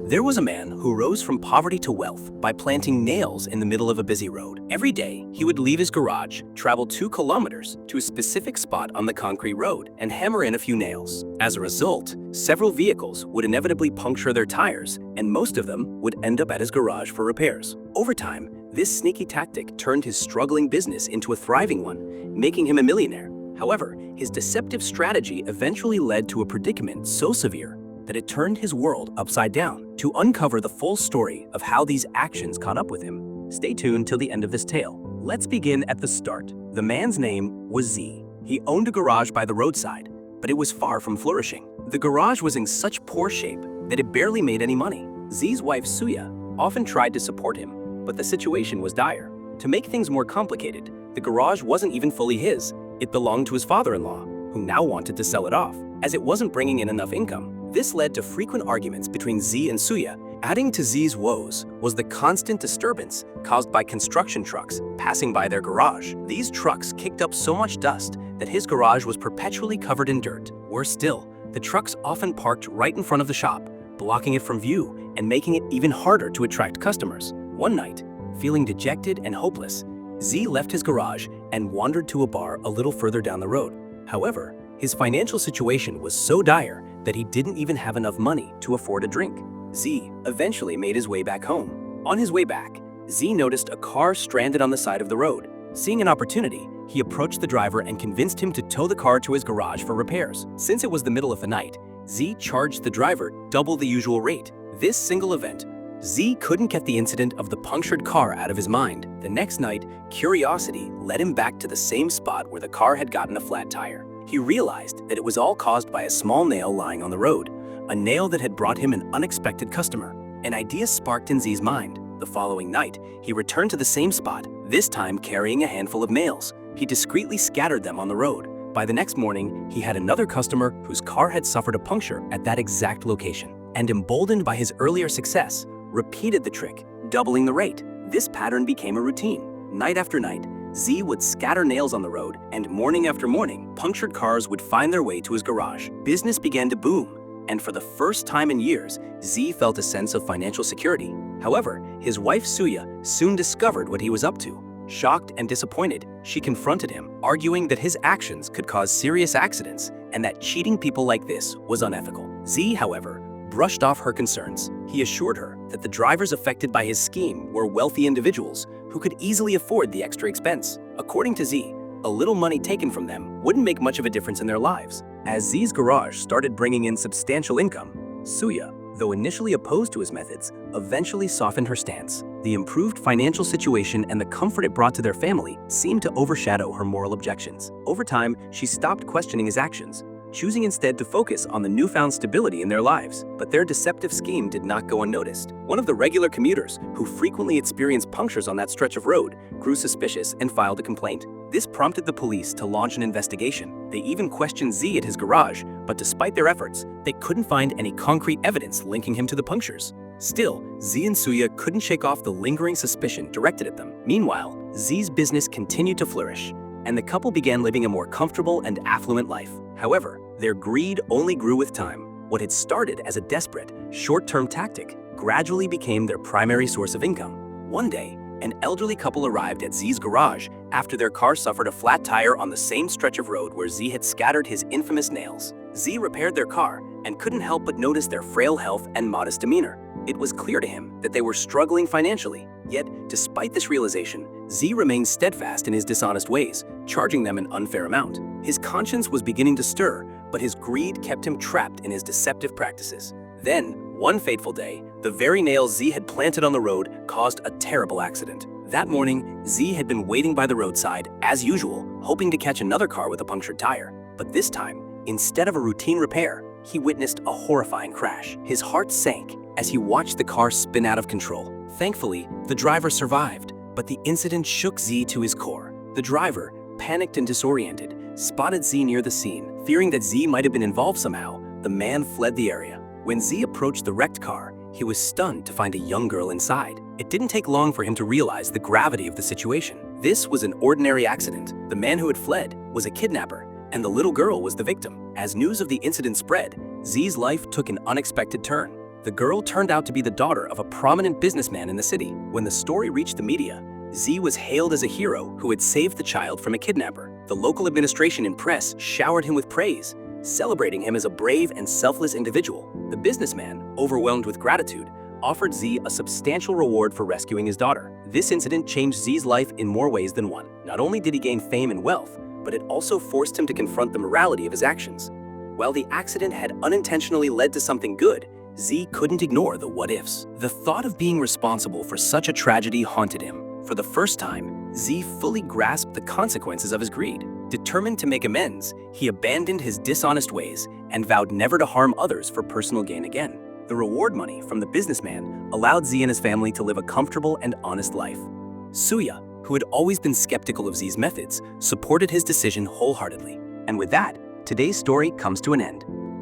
There was a man who rose from poverty to wealth by planting nails in the middle of a busy road. Every day, he would leave his garage, travel 2 kilometers to a specific spot on the concrete road, and hammer in a few nails. As a result, several vehicles would inevitably puncture their tires, and most of them would end up at his garage for repairs. Over time, this sneaky tactic turned his struggling business into a thriving one, making him a millionaire. However, his deceptive strategy eventually led to a predicament so severe that it turned his world upside down. To uncover the full story of how these actions caught up with him, stay tuned till the end of this tale. Let's begin at the start. The man's name was Z. He owned a garage by the roadside, but it was far from flourishing. The garage was in such poor shape that it barely made any money. Z's wife, Suya, often tried to support him, but the situation was dire. To make things more complicated, the garage wasn't even fully his. It belonged to his father-in-law, who now wanted to sell it off, as it wasn't bringing in enough income. This led to frequent arguments between Z and Suya. Adding to Z's woes was the constant disturbance caused by construction trucks passing by their garage. These trucks kicked up so much dust that his garage was perpetually covered in dirt. Worse still, the trucks often parked right in front of the shop, blocking it from view and making it even harder to attract customers. One night, feeling dejected and hopeless, Z left his garage and wandered to a bar a little further down the road. However, his financial situation was so dire that he didn't even have enough money to afford a drink. Z eventually made his way back home. On his way back, Z noticed a car stranded on the side of the road. Seeing an opportunity, he approached the driver and convinced him to tow the car to his garage for repairs. Since it was the middle of the night, Z charged the driver double the usual rate. This single event, Z couldn't get the incident of the punctured car out of his mind. The next night, curiosity led him back to the same spot where the car had gotten a flat tire. He realized that it was all caused by a small nail lying on the road, a nail that had brought him an unexpected customer. An idea sparked in Z's mind. The following night, he returned to the same spot, this time carrying a handful of nails. He discreetly scattered them on the road. By the next morning, he had another customer whose car had suffered a puncture at that exact location, and emboldened by his earlier success, repeated the trick, doubling the rate. This pattern became a routine. Night after night, Z would scatter nails on the road, and morning after morning, punctured cars would find their way to his garage. Business began to boom, and for the first time in years, Z felt a sense of financial security. However, his wife Suya soon discovered what he was up to. Shocked and disappointed, she confronted him, arguing that his actions could cause serious accidents and that cheating people like this was unethical. Z, however, brushed off her concerns. He assured her that the drivers affected by his scheme were wealthy individuals who could easily afford the extra expense. According to Z, a little money taken from them wouldn't make much of a difference in their lives. As Z's garage started bringing in substantial income, Suya, though initially opposed to his methods, eventually softened her stance. The improved financial situation and the comfort it brought to their family seemed to overshadow her moral objections. Over time, she stopped questioning his actions, choosing instead to focus on the newfound stability in their lives. But their deceptive scheme did not go unnoticed. One of the regular commuters, who frequently experienced punctures on that stretch of road, grew suspicious and filed a complaint. This prompted the police to launch an investigation. They even questioned Z at his garage, but despite their efforts, they couldn't find any concrete evidence linking him to the punctures. Still, Z and Suya couldn't shake off the lingering suspicion directed at them. Meanwhile, Z's business continued to flourish, and the couple began living a more comfortable and affluent life. However, their greed only grew with time. What had started as a desperate, short-term tactic gradually became their primary source of income. One day, an elderly couple arrived at Z's garage after their car suffered a flat tire on the same stretch of road where Z had scattered his infamous nails. Z repaired their car and couldn't help but notice their frail health and modest demeanor. It was clear to him that they were struggling financially. Yet, despite this realization, Z remained steadfast in his dishonest ways, charging them an unfair amount. His conscience was beginning to stir, but his greed kept him trapped in his deceptive practices. Then, one fateful day, the very nails Z had planted on the road caused a terrible accident. That morning, Z had been waiting by the roadside, as usual, hoping to catch another car with a punctured tire. But this time, instead of a routine repair, he witnessed a horrifying crash. His heart sank as he watched the car spin out of control. Thankfully, the driver survived, but the incident shook Z to his core. The driver, panicked and disoriented, spotted Z near the scene. Fearing that Z might have been involved somehow, the man fled the area. When Z approached the wrecked car, he was stunned to find a young girl inside. It didn't take long for him to realize the gravity of the situation. This was an ordinary accident. The man who had fled was a kidnapper, and the little girl was the victim. As news of the incident spread, Z's life took an unexpected turn. The girl turned out to be the daughter of a prominent businessman in the city. When the story reached the media, Z was hailed as a hero who had saved the child from a kidnapper. The local administration and press showered him with praise, celebrating him as a brave and selfless individual. The businessman, overwhelmed with gratitude, offered Z a substantial reward for rescuing his daughter. This incident changed Z's life in more ways than one. Not only did he gain fame and wealth, but it also forced him to confront the morality of his actions. While the accident had unintentionally led to something good, Z couldn't ignore the what-ifs. The thought of being responsible for such a tragedy haunted him. For the first time, Z fully grasped the consequences of his greed. Determined to make amends, he abandoned his dishonest ways and vowed never to harm others for personal gain again. The reward money from the businessman allowed Z and his family to live a comfortable and honest life. Suya, who had always been skeptical of Z's methods, supported his decision wholeheartedly. And with that, today's story comes to an end.